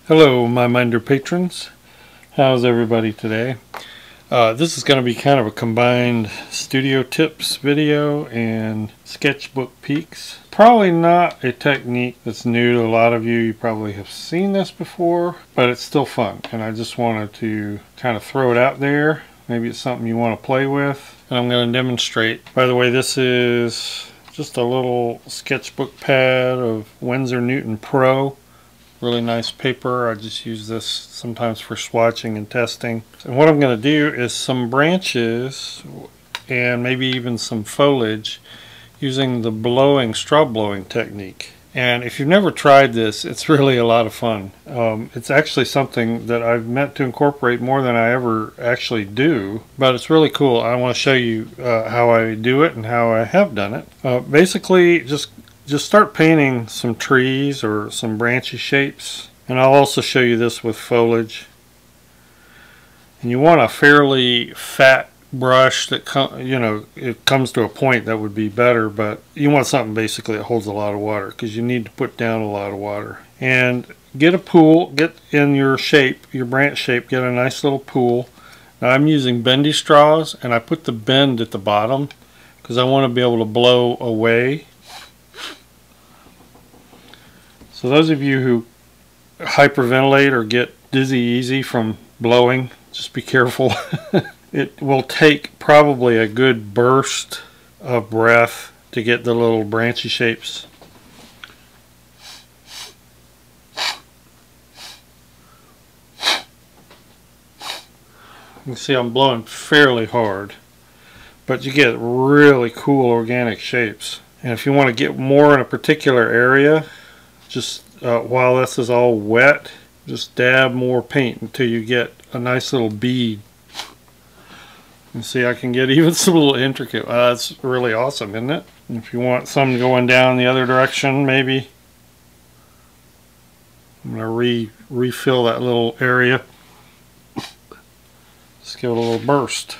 Hello, my Minder patrons. How's everybody today? This is going to be kind of a combined studio tips video and sketchbook peeks. Probably not a technique that's new to a lot of you. You probably have seen this before, but it's still fun. And I just wanted to kind of throw it out there. Maybe it's something you want to play with. And I'm going to demonstrate. By the way, this is just a little sketchbook pad of Winsor Newton Pro. Really nice paper. I just use this sometimes for swatching and testing. And what I'm going to do is some branches and maybe even some foliage using the straw blowing technique. And if you've never tried this, it's really a lot of fun. It's actually something that I've meant to incorporate more than I ever actually do, but it's really cool. I want to show you how I do it and how I have done it. Basically, just start painting some trees or some branchy shapes, and I'll also show you this with foliage. And you want a fairly fat brush that it comes to a point that would be better, but you want something basically that holds a lot of water because you need to put down a lot of water. And get a pool, get in your shape, your branch shape, get a nice little pool. Now I'm using bendy straws, and I put the bend at the bottom because I want to be able to blow away. So those of you who hyperventilate or get dizzy easy from blowing, just be careful. It will take probably a good burst of breath to get the little branchy shapes. You can see I'm blowing fairly hard, but you get really cool organic shapes. And if you want to get more in a particular area, just while this is all wet, just dab more paint until you get a nice little bead. And see, I can get even some little intricate. That's really awesome, isn't it? And if you want some going down the other direction, maybe I'm going to refill that little area. Just give it a little burst.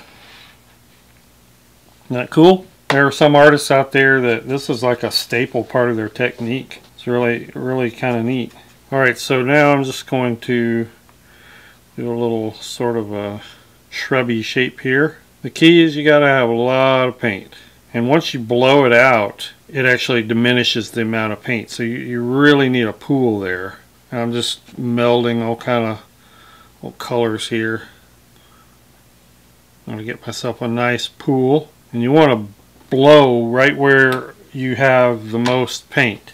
Isn't that cool? There are some artists out there that this is like a staple part of their technique. It's really kind of neat. Alright, so now I'm just going to do a little sort of a shrubby shape here. The key is you got to have a lot of paint. And once you blow it out, it actually diminishes the amount of paint. So you really need a pool there. And I'm just melding all kind of colors here. I'm going to get myself a nice pool. And you want to blow right where you have the most paint.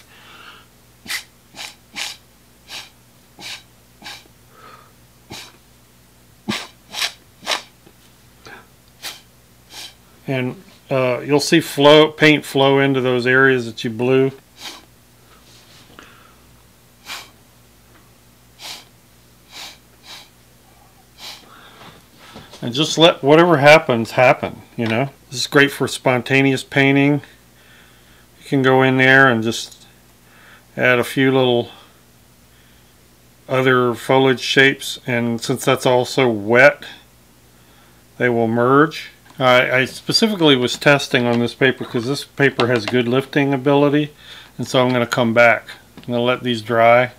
And you'll see paint flow into those areas that you blew. And just let whatever happens happen, you know. This is great for spontaneous painting. You can go in there and just add a few little other foliage shapes, and since that's also wet, they will merge. I specifically was testing on this paper because this paper has good lifting ability, and so I'm going to come back. I'm going to let these dry.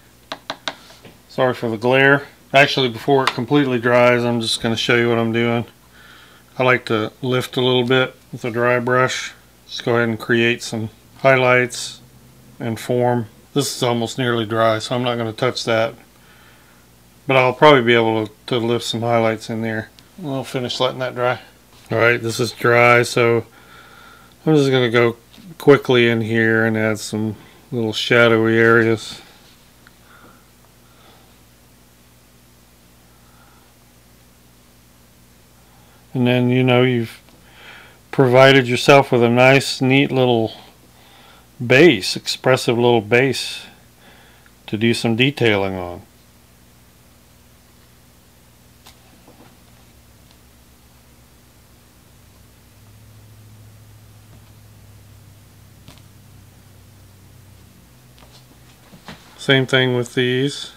Sorry for the glare. Actually, before it completely dries, I'm just going to show you what I'm doing. I like to lift a little bit with a dry brush. Just go ahead and create some highlights and form. This is almost nearly dry, so I'm not going to touch that. But I'll probably be able to lift some highlights in there. I'll finish letting that dry. Alright, this is dry, so I'm just going to go quickly in here and add some little shadowy areas. And then, you know, you've provided yourself with a nice, neat little base, expressive little base to do some detailing on. Same thing with these.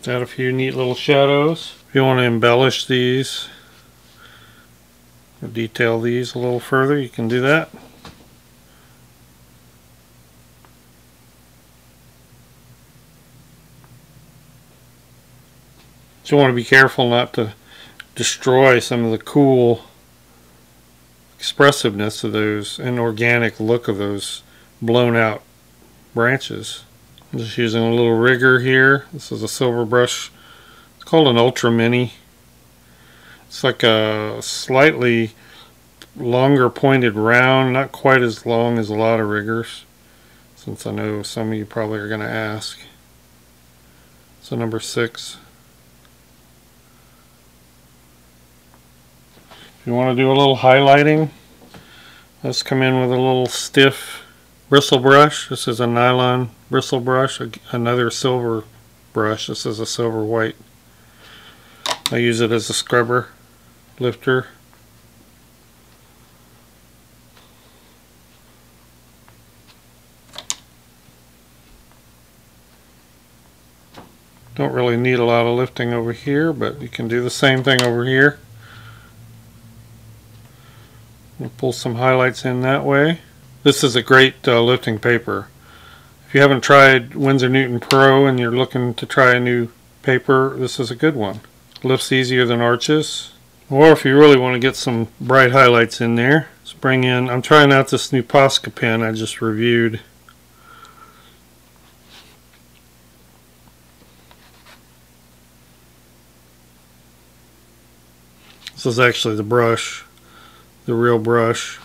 Add a few neat little shadows. If you want to embellish these, detail these a little further, you can do that. So you want to be careful not to destroy some of the cool expressiveness of those and organic look of those blown out branches. I'm just using a little rigger here. This is a silver brush. It's called an Ultra Mini. It's like a slightly longer pointed round, not quite as long as a lot of riggers, since I know some of you probably are going to ask. So number 6. If you want to do a little highlighting, let's come in with a little stiff bristle brush. This is a nylon bristle brush, another silver brush. This is a silver white. I use it as a scrubber lifter. Don't really need a lot of lifting over here, but you can do the same thing over here. We'll pull some highlights in that way. This is a great lifting paper. If you haven't tried Winsor Newton Pro and you're looking to try a new paper, this is a good one. Lifts easier than Arches. Or if you really want to get some bright highlights in there, let's bring in, I'm trying out this new Posca pen I just reviewed. This is actually the brush, the real brush.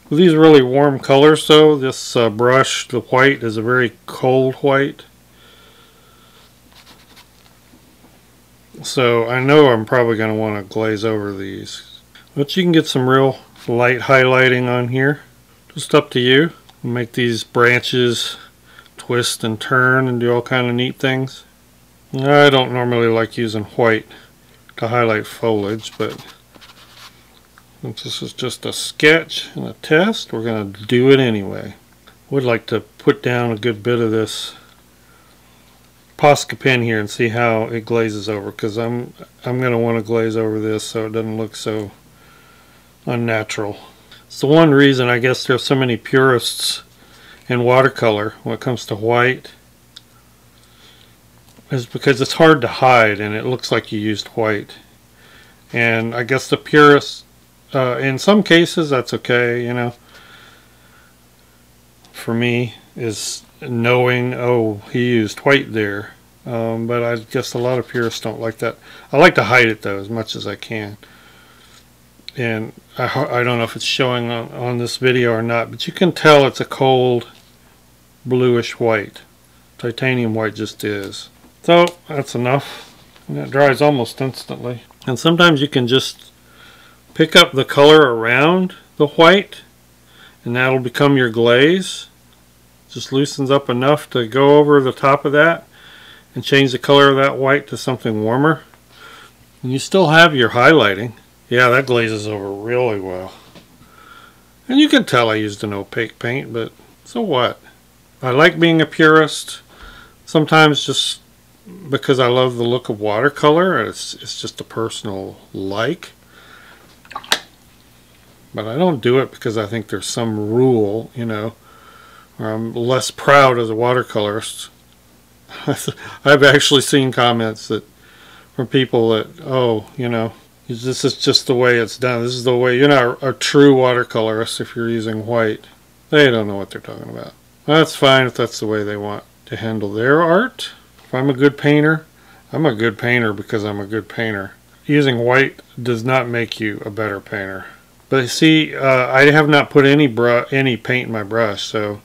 With these really warm colors though, this brush, the white, is a very cold white. So I know I'm probably going to want to glaze over these. But you can get some real light highlighting on here. Just up to you. Make these branches twist and turn and do all kind of neat things. I don't normally like using white to highlight foliage, but since this is just a sketch and a test, we're going to do it anyway. Would like to put down a good bit of this Posca pen here and see how it glazes over, because I'm going to want to glaze over this so it doesn't look so unnatural. It's the one reason I guess there's so many purists in watercolor when it comes to white, is because it's hard to hide and it looks like you used white. And I guess the purists, in some cases that's okay, you know. For me, is knowing, oh, he used white there. But I guess a lot of purists don't like that. I like to hide it though as much as I can. And I don't know if it's showing on this video or not, but you can tell it's a cold bluish white. Titanium white just is. So that's enough. And it dries almost instantly. And sometimes you can just pick up the color around the white and that'll become your glaze. Just loosens up enough to go over the top of that and change the color of that white to something warmer. And you still have your highlighting. Yeah, that glazes over really well. And you can tell I used an opaque paint, but so what? I like being a purist. Sometimes just because I love the look of watercolor. It's just a personal like. But I don't do it because I think there's some rule, you know, or I'm less proud as a watercolorist. I've actually seen comments that from people that, oh, you know, this is just the way it's done. This is the way, you're not a true watercolorist if you're using white. They don't know what they're talking about. That's fine if that's the way they want to handle their art. If I'm a good painter, I'm a good painter because I'm a good painter. Using white does not make you a better painter. But see, I have not put any paint in my brush, so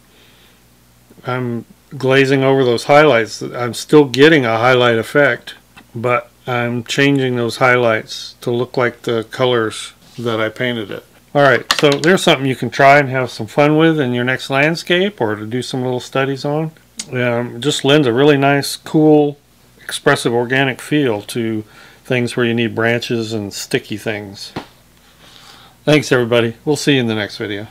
I'm glazing over those highlights. I'm still getting a highlight effect, but I'm changing those highlights to look like the colors that I painted it. Alright, so there's something you can try and have some fun with in your next landscape or to do some little studies on. Just lends a really nice, cool, expressive, organic feel to things where you need branches and sticky things. Thanks everybody. We'll see you in the next video.